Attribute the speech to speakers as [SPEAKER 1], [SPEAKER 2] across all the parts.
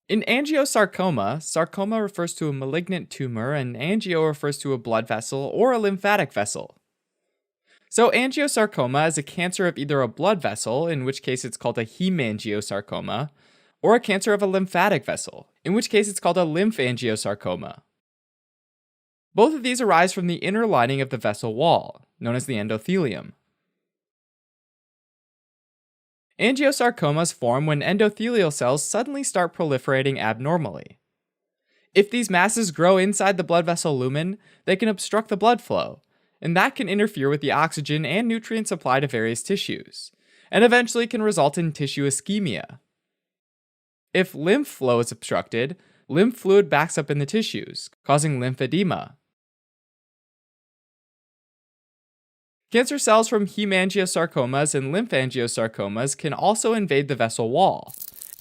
[SPEAKER 1] In angiosarcoma, sarcoma refers to a malignant tumor and angio refers to a blood vessel or a lymphatic vessel. So angiosarcoma is a cancer of either a blood vessel, in which case it's called a hemangiosarcoma, or a cancer of a lymphatic vessel, in which case it's called a lymphangiosarcoma. Both of these arise from the inner lining of the vessel wall, known as the endothelium. Angiosarcomas form when endothelial cells suddenly start proliferating abnormally. If these masses grow inside the blood vessel lumen, they can obstruct the blood flow, and that can interfere with the oxygen and nutrient supply to various tissues, and eventually can result in tissue ischemia. If lymph flow is obstructed, lymph fluid backs up in the tissues, causing lymphedema. Cancer cells from hemangiosarcomas and lymphangiosarcomas can also invade the vessel wall,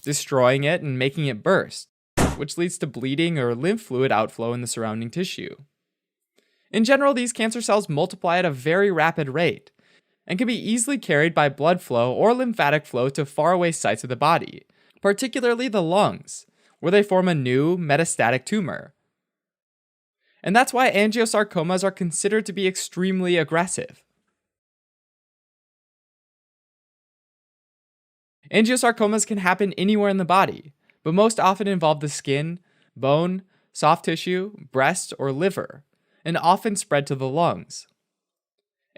[SPEAKER 1] destroying it and making it burst, which leads to bleeding or lymph fluid outflow in the surrounding tissue. In general, these cancer cells multiply at a very rapid rate and can be easily carried by blood flow or lymphatic flow to faraway sites of the body, particularly the lungs, where they form a new metastatic tumor. And that's why angiosarcomas are considered to be extremely aggressive. Angiosarcomas can happen anywhere in the body, but most often involve the skin, bone, soft tissue, breast, or liver, and often spread to the lungs.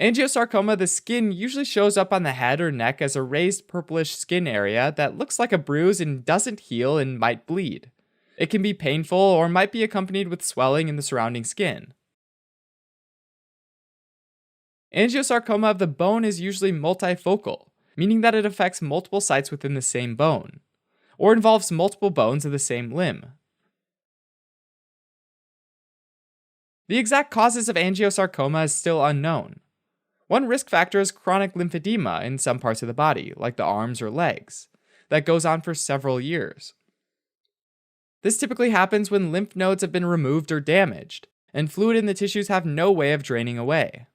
[SPEAKER 1] Angiosarcoma, the skin usually shows up on the head or neck as a raised purplish skin area that looks like a bruise and doesn't heal and might bleed. It can be painful or might be accompanied with swelling in the surrounding skin. Angiosarcoma of the bone is usually multifocal, meaning that it affects multiple sites within the same bone, or involves multiple bones of the same limb. The exact causes of angiosarcoma is still unknown. One risk factor is chronic lymphedema in some parts of the body, like the arms or legs, that goes on for several years. This typically happens when lymph nodes have been removed or damaged, and fluid in the tissues have no way of draining away.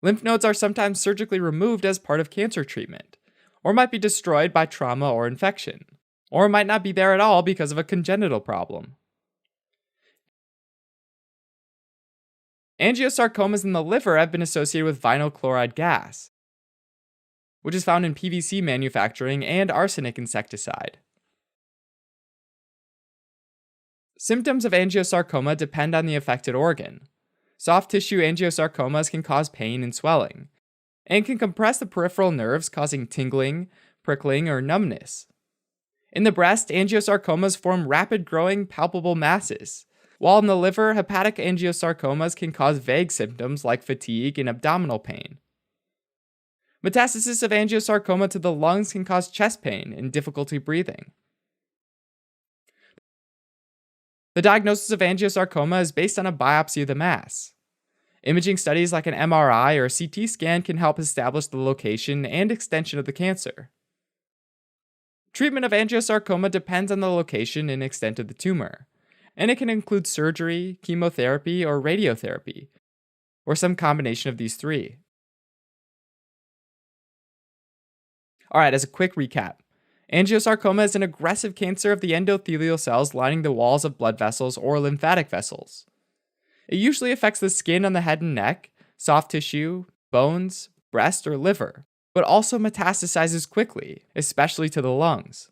[SPEAKER 1] Lymph nodes are sometimes surgically removed as part of cancer treatment, or might be destroyed by trauma or infection, or might not be there at all because of a congenital problem. Angiosarcomas in the liver have been associated with vinyl chloride gas, which is found in PVC manufacturing and arsenic insecticide. Symptoms of angiosarcoma depend on the affected organ. Soft tissue angiosarcomas can cause pain and swelling, and can compress the peripheral nerves, causing tingling, prickling, or numbness. In the breast, angiosarcomas form rapid-growing, palpable masses, while in the liver, hepatic angiosarcomas can cause vague symptoms like fatigue and abdominal pain. Metastasis of angiosarcoma to the lungs can cause chest pain and difficulty breathing. The diagnosis of angiosarcoma is based on a biopsy of the mass. Imaging studies like an MRI or CT scan can help establish the location and extension of the cancer. Treatment of angiosarcoma depends on the location and extent of the tumor, and it can include surgery, chemotherapy, or radiotherapy, or some combination of these three. Alright, as a quick recap, angiosarcoma is an aggressive cancer of the endothelial cells lining the walls of blood vessels or lymphatic vessels. It usually affects the skin on the head and neck, soft tissue, bones, breast, or liver, but also metastasizes quickly, especially to the lungs.